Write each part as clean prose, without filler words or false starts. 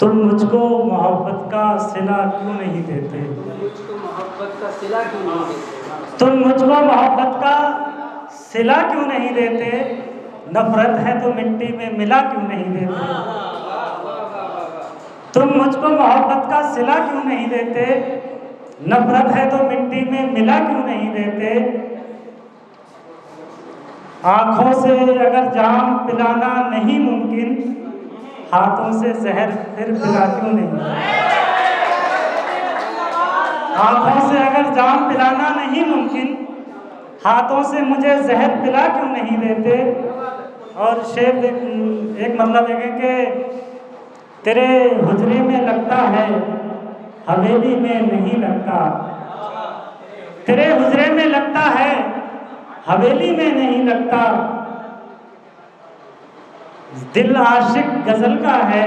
तुम मुझको मोहब्बत का सिला क्यों नहीं देते? मुझको मोहब्बत का सिला क्यों नहीं देते? तुम मुझको मोहब्बत का सिला क्यों नहीं देते? नफरत है तो मिट्टी में मिला क्यों नहीं देते? तुम मुझको मोहब्बत का सिला क्यों नहीं देते? नफरत है तो मिट्टी में मिला क्यों नहीं देते? आंखों से अगर जाम पिलाना नहीं मुमकिन, हाथों से जहर फिर पिला क्यों नहीं? आंखों से अगर जाम पिलाना नहीं मुमकिन, हाथों से मुझे जहर पिला क्यों नहीं देते? और शेर एक मतलब देखें कि तेरे हुजरे में लगता है, हवेली में नहीं लगता। तेरे हुजरे में लगता है, हवेली में नहीं लगता। दिल आशिक गजल का है,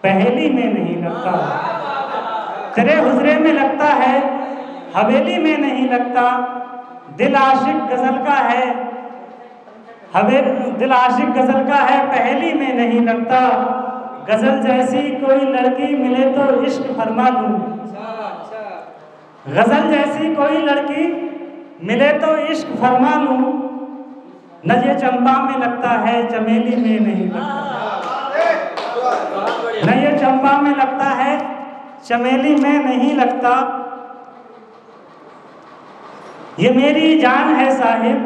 पहेली में नहीं लगता। तेरे हुजरे में लगता है, हवेली में नहीं लगता। दिल आशिक गजल का है, दिल आशिक गजल का है, पहेली में नहीं लगता। गजल जैसी कोई लड़की मिले तो इश्क फरमा लूं। गजल जैसी कोई लड़की मिले तो इश्क फरमा लूं। न ये चंपा में लगता है, चमेली में नहीं लगता। न ये चंपा में लगता है, चमेली में नहीं लगता। ये मेरी जान है साहिब,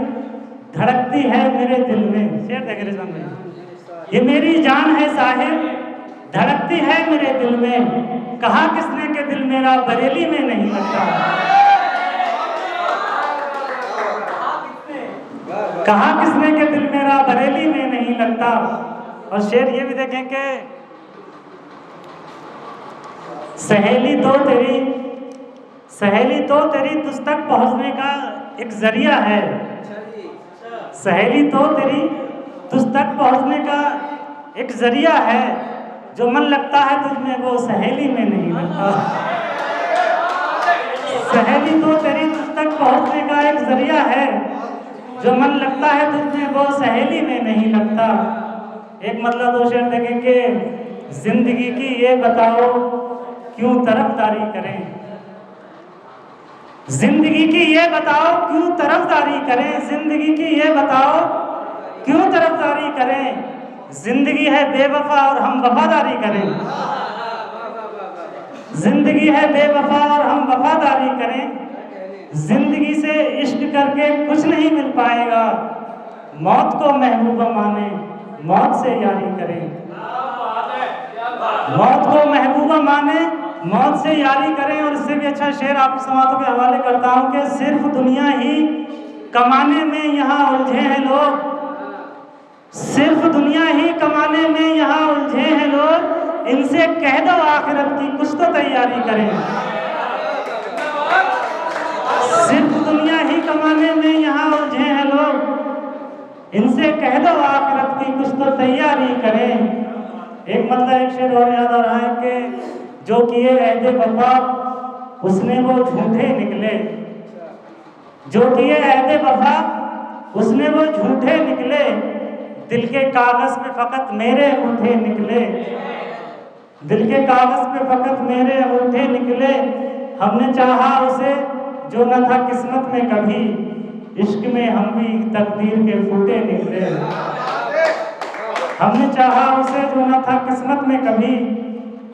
धड़कती है मेरे दिल में। शेर देख रहे सामने। ये मेरी जान है साहिब, धड़कती है मेरे दिल में। कहा किसने के दिल मेरा बरेली में नहीं लगता? कहा किसने के दिल मेरा बरेली में नहीं लगता? और शेर ये भी देखें कि सहेली तो तेरी तुझ तक पहुंचने का एक जरिया है। सहेली तो तेरी तुझ तक पहुंचने का एक जरिया है। जो मन लगता है तुझमें वो सहेली में नहीं लगता। सहेली तो तेरी तुझ तक पहुंचने का एक जरिया है। जो मन लगता है तुझमें वो सहेली में नहीं लगता। एक मतलब दो शेर देखें कि जिंदगी की ये बताओ क्यों तरफदारी करें। जिंदगी की ये बताओ क्यों तरफदारी करें। जिंदगी की ये बताओ क्यों तरफदारी करें। जिंदगी है बेवफा और हम वफादारी करें। जिंदगी है बेवफा और हम वफादारी करें। जिंदगी से इश्क करके कुछ नहीं मिल पाएगा। मौत को महबूबा माने, मौत से यारी करें। मौत को महबूबा माने, मौत से यारी करें। और इससे भी अच्छा शेर आपकी समातों के हवाले करता हूं कि सिर्फ दुनिया ही कमाने में यहाँ उलझे हैं लोग। सिर्फ दुनिया ही कमाने में यहाँ उलझे हैं लोग। इनसे कह दो आखिरत की कुछ तो तैयारी करें। सिर्फ दुनिया ही कमाने में यहाँ उलझे हैं लोग। इनसे कह दो आखिरत की कुछ तो तैयारी करें। एक मतलब एक शेर और याद आ रहा है कि जो किए अहदे वफा उसने वो झूठे निकले। जो किए अहदे वफा उसने वो झूठे निकले। दिल के कागज पे फकत मेरे अंगूठे निकले। दिल के कागज पे फकत मेरे अंगूठे निकले। हमने चाहा उसे जो न था किस्मत में कभी। इश्क में हम भी तकदीर के फूटे निकले। हमने चाहा उसे जो न था किस्मत में कभी।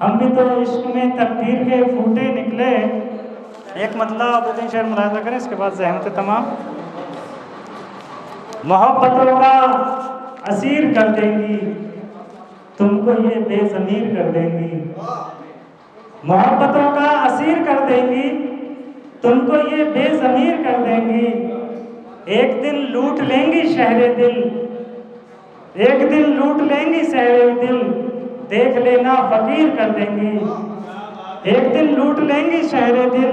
हम भी तो इश्क में तकदीर के फूटे निकले। एक मतलब दो तीन शेर मुलाहिजा करें, इसके बाद ज़हमत तमाम। मोहब्बतों का असीर कर देंगी, तुमको ये बेज़मीर कर देंगी। मोहब्बतों का असीर कर देंगी, तुमको ये बेज़मीर कर देंगी। एक दिन लूट लेंगी शहरे दिल। एक दिन लूट लेंगी शहरे दिल। देख लेना फकीर कर देंगी। एक दिन लूट लेंगी शहरे दिल।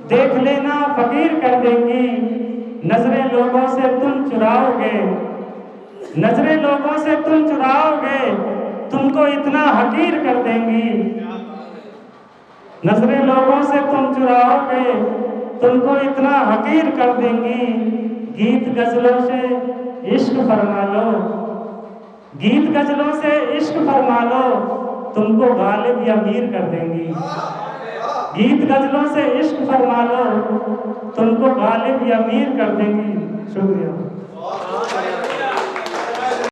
देख लेना फकीर कर देंगी। नजरें लोगों से तुम चुराओगे। नजरें लोगों से तुम चुराओगे। तुमको इतना हकीर कर देंगी। नजरें लोगों से तुम चुराओगे। तुमको इतना हकीर कर देंगी। गीत गजलों से इश्क फरमा लो। गीत गजलों से इश्क फरमा लो। तुमको गालिब या अमीर कर देंगी। गीत गजलों से इश्क फरमा लो, तुमको गालिब या अमीर कर देंगी। शुक्रिया।